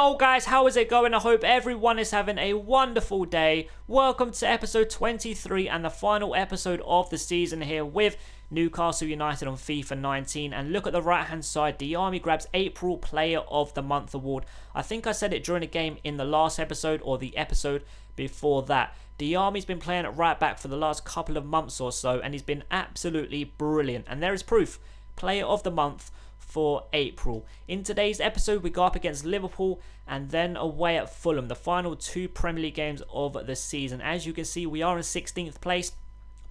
Yo guys, how is it going? I hope everyone is having a wonderful day. Welcome to episode 23 and the final episode of the season here with Newcastle United on FIFA 19. And look at the right hand side, the Army grabs April Player of the Month award. I think I said it during the game in the last episode or the episode before that. The Army's been playing at right back for the last couple of months or so and he's been absolutely brilliant. And there is proof, Player of the Month for April. In today's episode we go up against Liverpool and then away at Fulham, the final two Premier League games of the season. As you can see, we are in 16th place.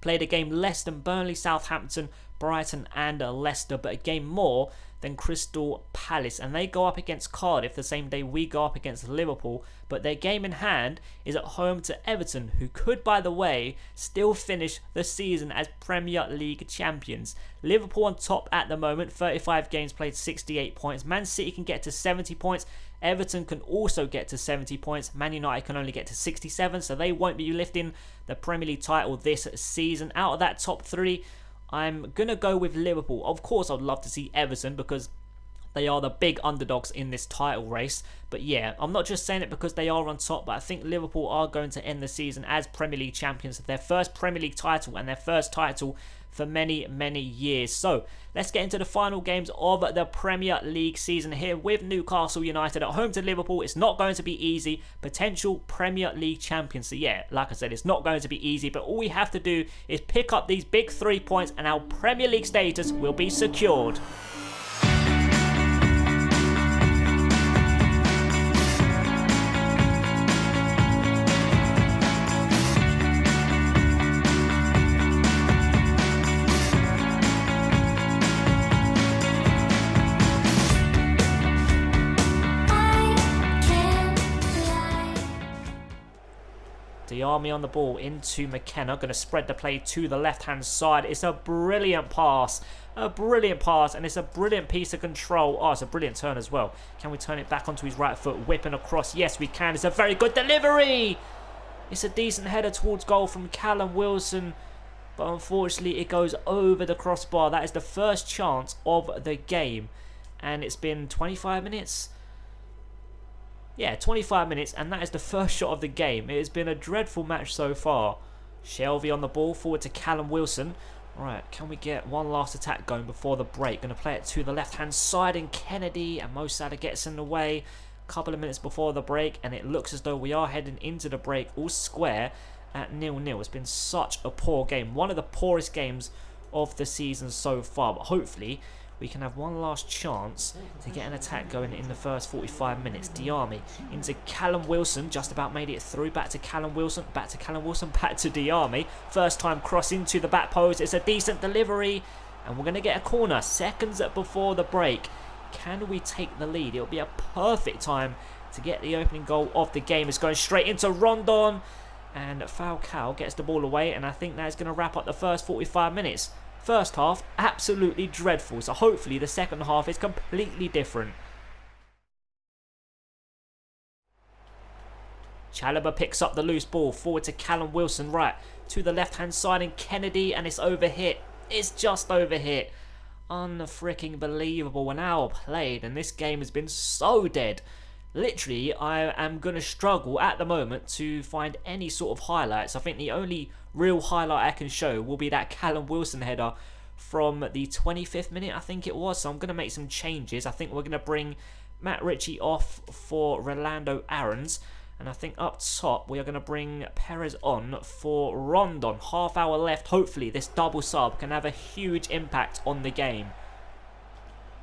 Played a game less than Burnley, Southampton, Brighton and Leicester, but a game more than Crystal Palace, and they go up against Cardiff the same day we go up against Liverpool, but their game in hand is at home to Everton, who could, by the way, still finish the season as Premier League champions. Liverpool on top at the moment, 35 games played, 68 points. Man City can get to 70 points. Everton can also get to 70 points. Man United can only get to 67, so they won't be lifting the Premier League title this season. Out of that top three, I'm going to go with Liverpool. Of course, I'd love to see Everton because they are the big underdogs in this title race. But yeah, I'm not just saying it because they are on top, but I think Liverpool are going to end the season as Premier League champions. Their first Premier League title and their first title for many, many years. So let's get into the final games of the Premier League season here with Newcastle United at home to Liverpool. It's not going to be easy. Potential Premier League champions. So yeah, like I said, it's not going to be easy, but all we have to do is pick up these big 3 points and our Premier League status will be secured. The Army on the ball into McKenna, going to spread the play to the left hand side. It's a brilliant pass, and it's a brilliant piece of control. Oh, it's a brilliant turn as well. Can we turn it back onto his right foot, whipping across? Yes, we can. It's a very good delivery. It's a decent header towards goal from Callum Wilson, but unfortunately it goes over the crossbar. That is the first chance of the game, and it's been 25 minutes. Yeah, 25 minutes, and that is the first shot of the game. It has been a dreadful match so far. Shelvey on the ball, forward to Callum Wilson. Right, can we get one last attack going before the break? Going to play it to the left-hand side, and Kennedy and Mo Salah gets in the way. A couple of minutes before the break, and it looks as though we are heading into the break all square at 0-0. It's been such a poor game. One of the poorest games of the season so far, but hopefully we can have one last chance to get an attack going in the first 45 minutes. Diarmi into Callum Wilson, just about made it through. Back to Callum Wilson, back to Callum Wilson, back to Diarmi. First time cross into the back post. It's a decent delivery, and we're going to get a corner seconds before the break. Can we take the lead? It'll be a perfect time to get the opening goal of the game. It's going straight into Rondon, and Falcao gets the ball away, and I think that's going to wrap up the first 45 minutes. First half, absolutely dreadful, so hopefully the second half is completely different. Chalobah picks up the loose ball, forward to Callum Wilson, right, to the left-hand side, and Kennedy, and it's overhit. It's just overhit. Unfreaking believable. An hour played, and this game has been so dead. Literally, I am going to struggle at the moment to find any sort of highlights. I think the only real highlight I can show will be that Callum Wilson header from the 25th minute, I think it was. So I'm going to make some changes. I think we're going to bring Matt Ritchie off for Rolando Aarons. And I think up top, we are going to bring Perez on for Rondon. Half hour left. Hopefully, this double sub can have a huge impact on the game.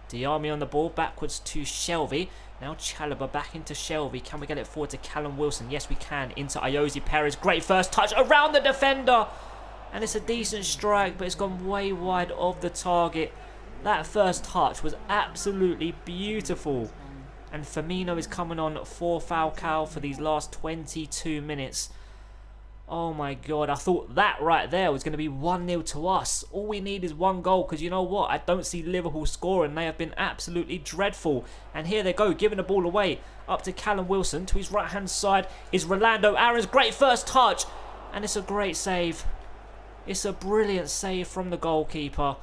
Diarmi on the ball, backwards to Shelvey. Now Chalobah back into Shelvey. Can we get it forward to Callum Wilson? Yes, we can. Into Ayoze Perez. Great first touch around the defender. And it's a decent strike, but it's gone way wide of the target. That first touch was absolutely beautiful. And Firmino is coming on for Falcao for these last 22 minutes. Oh my god, I thought that right there was going to be 1-0 to us. All we need is one goal, because you know what? I don't see Liverpool scoring. They have been absolutely dreadful. And here they go, giving the ball away. Up to Callum Wilson. To his right-hand side is Rolando Aarons. Great first touch. And it's a great save. It's a brilliant save from the goalkeeper.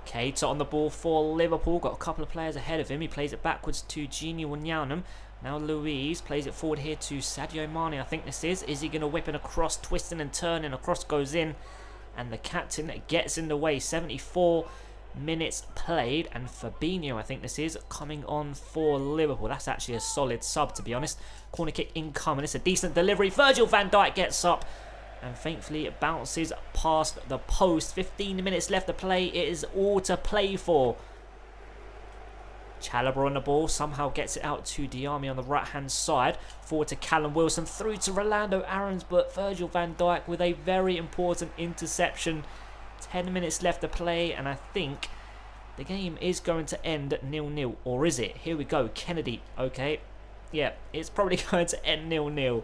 Keita on the ball for Liverpool. Got a couple of players ahead of him. He plays it backwards to Gini Wijnaldum. Now Louise plays it forward here to Sadio Mane, I think this is. Is he going to whip it across, twisting and turning, across goes in. And the captain gets in the way. 74 minutes played, and Fabinho, I think this is, coming on for Liverpool. That's actually a solid sub, to be honest. Corner kick incoming. It's a decent delivery. Virgil van Dijk gets up, and thankfully it bounces past the post. 15 minutes left to play. It is all to play for. Chalobah on the ball, somehow gets it out to Diame on the right hand side, forward to Callum Wilson, through to Rolando Aarons, but Virgil van Dijk with a very important interception. 10 minutes left to play, and I think the game is going to end 0-0, or is it? Here we go, Kennedy, okay, yeah, it's probably going to end 0-0.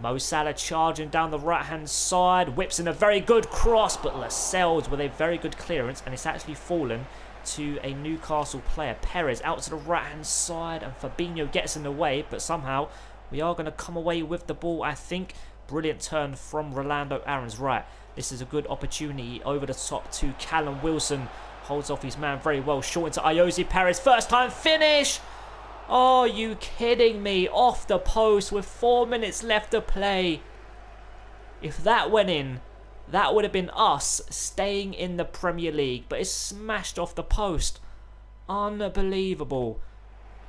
Mo Salah charging down the right hand side, whips in a very good cross, but Lascelles with a very good clearance, and it's actually fallen to a Newcastle player. Perez out to the right hand side, and Fabinho gets in the way, but somehow we are going to come away with the ball, I think. Brilliant turn from Rolando Aarons. Right, this is a good opportunity over the top to Callum Wilson, holds off his man very well, short into Ayoze Perez, first time finish. Oh, are you kidding me? Off the post with 4 minutes left to play. If that went in, that would have been us staying in the Premier League, but it's smashed off the post. Unbelievable.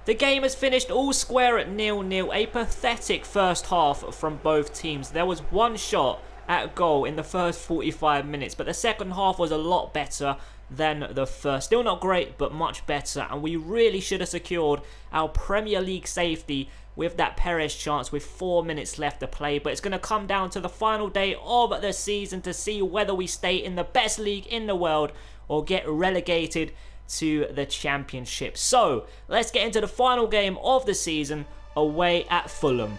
The game has finished all square at 0-0. A pathetic first half from both teams. There was one shot at goal in the first 45 minutes, but the second half was a lot better than the first. Still not great, but much better, and we really should have secured our Premier League safety with that Perez chance with 4 minutes left to play. But it's going to come down to the final day of the season to see whether we stay in the best league in the world or get relegated to the Championship. So let's get into the final game of the season away at Fulham.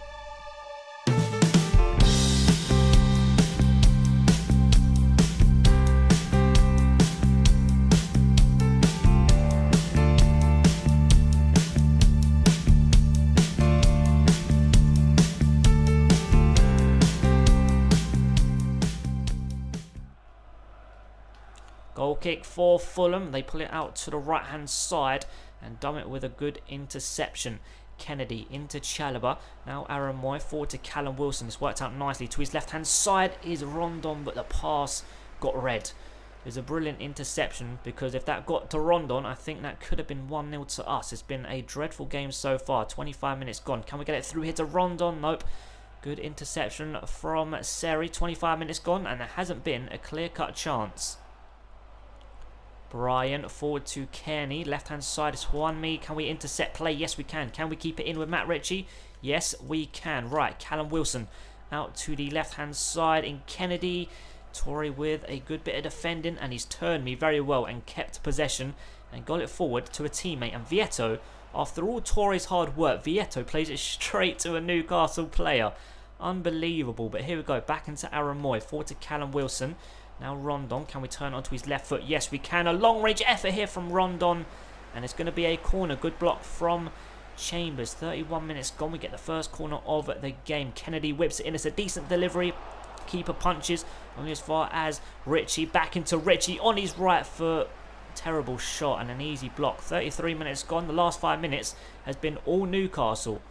Goal kick for Fulham. They pull it out to the right hand side, and Dummett with a good interception. Kennedy into Chalobah. Now Aaron Mooy forward to Callum Wilson. It's worked out nicely. To his left hand side is Rondon, but the pass got red. There's a brilliant interception, because if that got to Rondon, I think that could have been 1-0 to us. It's been a dreadful game so far. 25 minutes gone. Can we get it through here to Rondon? Nope. Good interception from Seri. 25 minutes gone, and there hasn't been a clear-cut chance. Brian forward to Kearney. Left hand side is Juanmi. Can we intercept play? Yes, we can. Can we keep it in with Matt Ritchie? Yes, we can. Right, Callum Wilson out to the left hand side in Kennedy. Tory with a good bit of defending, and he's turned me very well and kept possession and got it forward to a teammate. And Vieto, after all Tory's hard work, Vieto plays it straight to a Newcastle player. Unbelievable. But here we go. Back into Aaron Mooy. Forward to Callum Wilson. Now Rondon, can we turn onto his left foot? Yes, we can. A long-range effort here from Rondon, and it's going to be a corner. Good block from Chambers. 31 minutes gone. We get the first corner of the game. Kennedy whips it in. It's a decent delivery. Keeper punches only as far as Ritchie. Back into Ritchie on his right foot. Terrible shot and an easy block. 33 minutes gone. The last 5 minutes has been all Newcastle.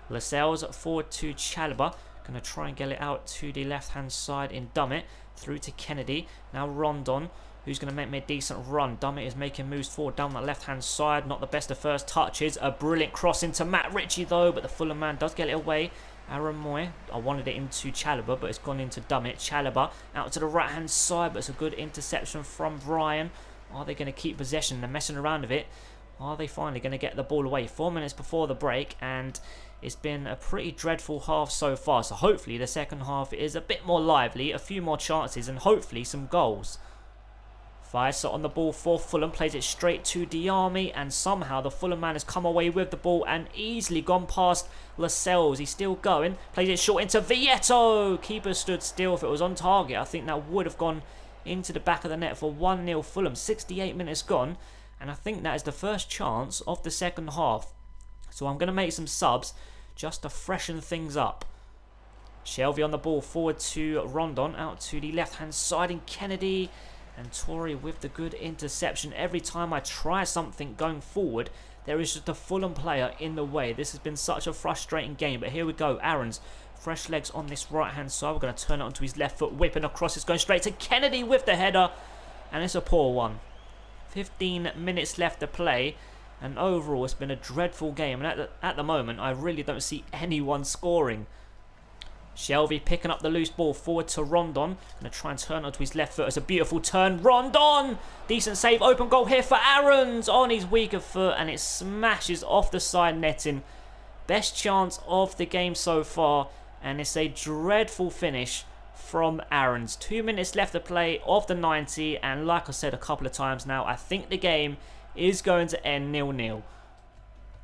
Lascelles forward to Chalobah. Going to try and get it out to the left-hand side in Dummett. Through to Kennedy. Now Rondon, who's going to make me a decent run. Dummett is making moves forward down that left-hand side. Not the best of first touches. A brilliant cross into Matt Ritchie, though, but the Fulham man does get it away. Aaron Mooy. I wanted it into Chalobah, but it's gone into Dummett. Chalobah out to the right-hand side, but it's a good interception from Brian. Are they going to keep possession? They're messing around with it. Are they finally going to get the ball away? 4 minutes before the break, and it's been a pretty dreadful half so far. So hopefully the second half is a bit more lively, a few more chances, and hopefully some goals. Faisal on the ball for Fulham, plays it straight to Diame, and somehow the Fulham man has come away with the ball and easily gone past Lascelles. He's still going, plays it short into Vieto. Keeper stood still. If it was on target, I think that would have gone into the back of the net for 1-0 Fulham. 68 minutes gone, and I think that is the first chance of the second half. So I'm going to make some subs just to freshen things up. Shelvey on the ball, forward to Rondon, out to the left-hand side in Kennedy. And Tory with the good interception. Every time I try something going forward, There is just a Fulham player in the way. This has been such a frustrating game, but here we go. Aarons, fresh legs on this right-hand side. We're going to turn it onto his left foot, whipping across. It's going straight to Kennedy with the header, and it's a poor one. 15 minutes left to play, and overall it's been a dreadful game, and at the moment I really don't see anyone scoring. Shelvey picking up the loose ball forward to Rondon. Going to try and turn onto his left foot. It's a beautiful turn. Rondon! Decent save. Open goal here for Aarons on his weaker foot, and it smashes off the side netting. Best chance of the game so far, and it's a dreadful finish from Aarons. 2 minutes left to play of the 90, and like I said a couple of times now, I think the game is going to end 0-0.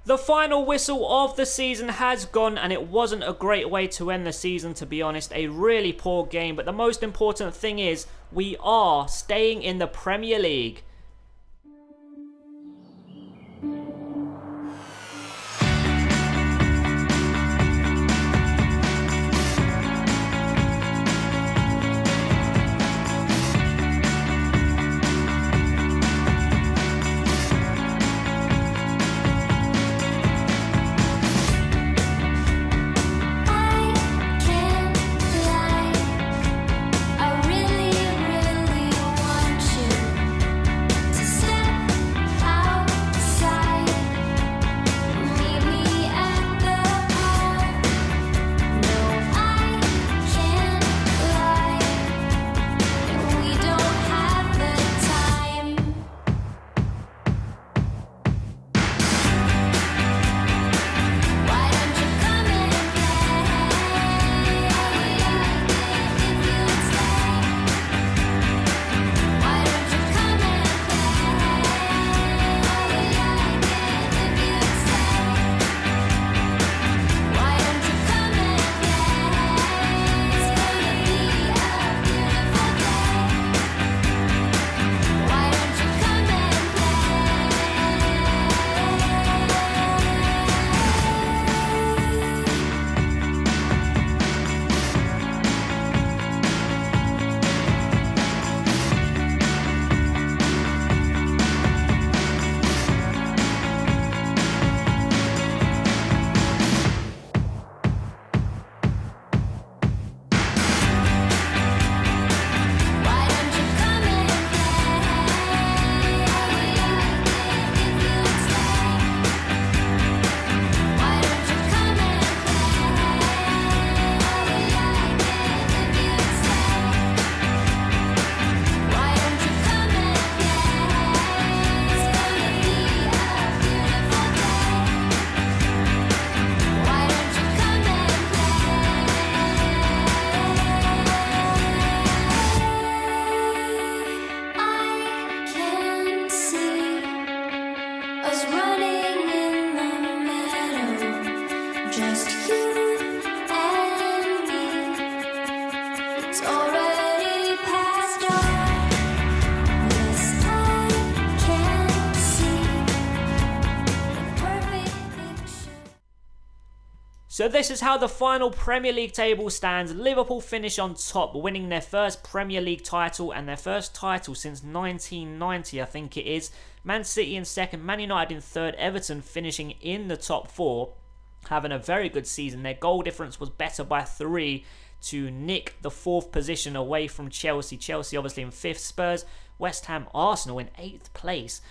The final whistle of the season has gone, and it wasn't a great way to end the season, to be honest. A really poor game, but the most important thing is we are staying in the Premier League. So this is how the final Premier League table stands. Liverpool finish on top, winning their first Premier League title and their first title since 1990, I think it is. Man City in second, Man United in third, Everton finishing in the top four, having a very good season. Their goal difference was better by 3 to nick the 4th position away from Chelsea. Chelsea obviously in 5th, Spurs, West Ham, Arsenal in 8th place.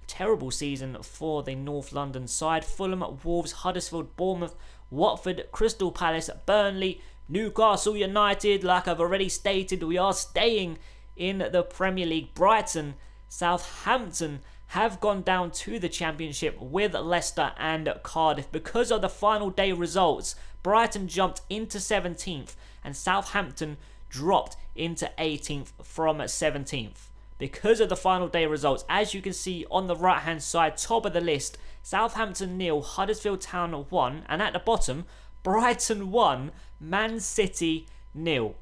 Terrible season for the North London side. Fulham, Wolves, Huddersfield, Bournemouth, Watford, Crystal Palace, Burnley, Newcastle United. Like I've already stated, we are staying in the Premier League. Brighton, Southampton have gone down to the Championship with Leicester and Cardiff. Because of the final day results, Brighton jumped into 17th and Southampton dropped into 18th from 17th. Because of the final day results, as you can see on the right hand side, top of the list, Southampton 0, Huddersfield Town 1, and at the bottom, Brighton 1, Man City 0.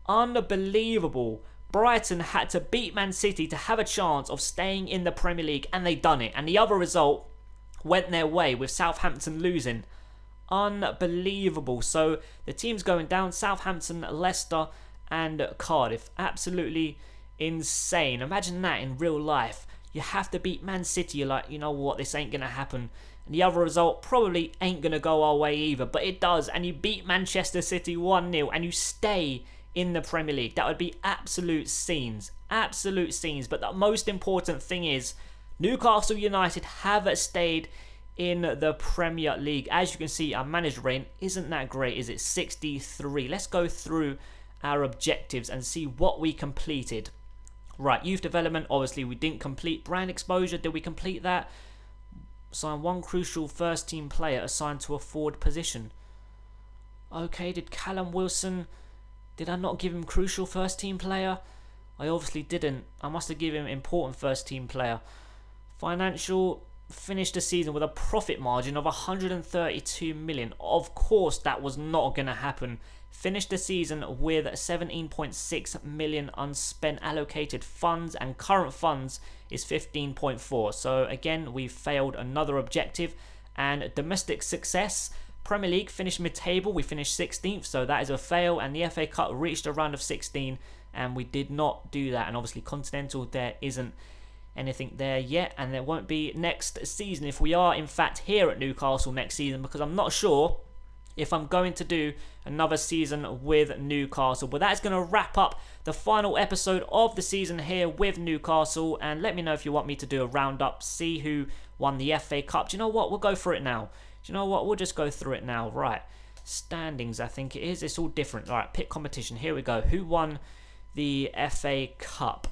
Unbelievable. Brighton had to beat Man City to have a chance of staying in the Premier League, and they done it. And the other result went their way with Southampton losing. Unbelievable. So the teams going down, Southampton, Leicester and Cardiff. Absolutely insane. Imagine that in real life. you have to beat Man City. You're like, you know what, this ain't going to happen. And the other result probably ain't going to go our way either, but it does. And you beat Manchester City 1-0 and you stay in the Premier League. That would be absolute scenes. Absolute scenes. But the most important thing is Newcastle United have stayed in the Premier League. As you can see, our managed reign isn't that great, is it? 63. Let's go through our objectives and see what we completed. Right, youth development, obviously we didn't complete. Brand exposure, did we complete that? Assign one crucial first team player assigned to a forward position. Okay, did Callum Wilson, did I not give him crucial first team player? I obviously didn't. I must have given him important first team player. Financial, finished the season with a profit margin of 132 million. Of course that was not going to happen. Finished the season with 17.6 million unspent allocated funds, and current funds is 15.4. So again, we failed another objective. And domestic success, Premier League finished mid-table, we finished 16th, so that is a fail. And the FA Cup reached a round of 16 and we did not do that. And obviously Continental, there isn't anything there yet, and there won't be next season if we are in fact here at Newcastle next season, because I'm not sure if I'm going to do another season with Newcastle. But that's going to wrap up the final episode of the season here with Newcastle. And let me know if you want me to do a roundup, see who won the FA Cup. Do you know what? We'll go for it now. Do you know what? We'll just go through it now. Right. Standings, I think it is. It's all different. All right, pick competition. Here we go. Who won the FA Cup?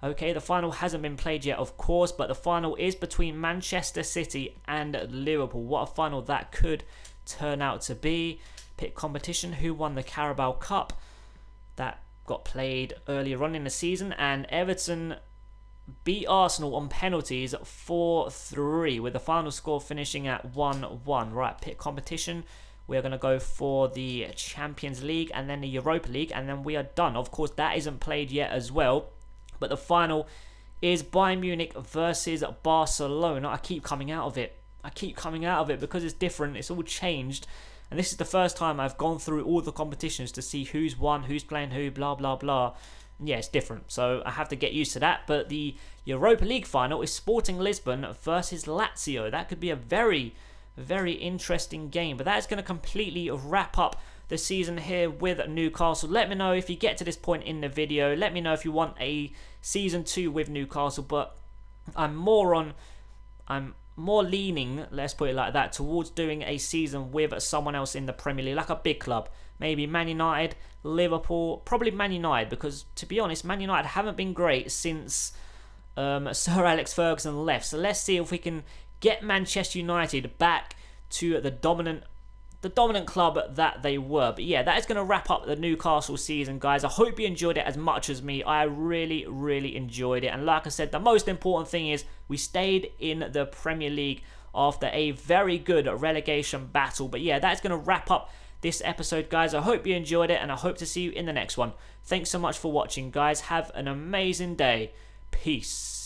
Okay, the final hasn't been played yet, of course, but the final is between Manchester City and Liverpool. What a final that could turn out to be. Pick competition. Who won the Carabao Cup? That got played earlier on in the season, and Everton beat Arsenal on penalties 4-3, with the final score finishing at 1-1. Right, pick competition. We're going to go for the Champions League and then the Europa League, and then we are done. Of course, that isn't played yet as well, but the final is Bayern Munich versus Barcelona. I keep coming out of it. Because it's different. It's all changed. And this is the first time I've gone through all the competitions to see who's won, who's playing who, blah, blah, blah. And yeah, it's different. So I have to get used to that. But the Europa League final is Sporting Lisbon versus Lazio. That could be a very, very interesting game. But that's going to completely wrap up the season here with Newcastle. Let me know if you get to this point in the video. Let me know if you want a season 2 with Newcastle. But I'm more leaning, let's put it like that, towards doing a season with someone else in the Premier League, like a big club. Maybe Man United, Liverpool, probably Man United, because to be honest, Man United haven't been great since Sir Alex Ferguson left. So let's see if we can get Manchester United back to the dominant club that they were. But yeah, that is going to wrap up the Newcastle season, guys. I hope you enjoyed it as much as me. I really, really enjoyed it. And like I said, the most important thing is we stayed in the Premier League after a very good relegation battle. But yeah, that's going to wrap up this episode, guys. I hope you enjoyed it, and I hope to see you in the next one. Thanks so much for watching, guys. Have an amazing day. Peace.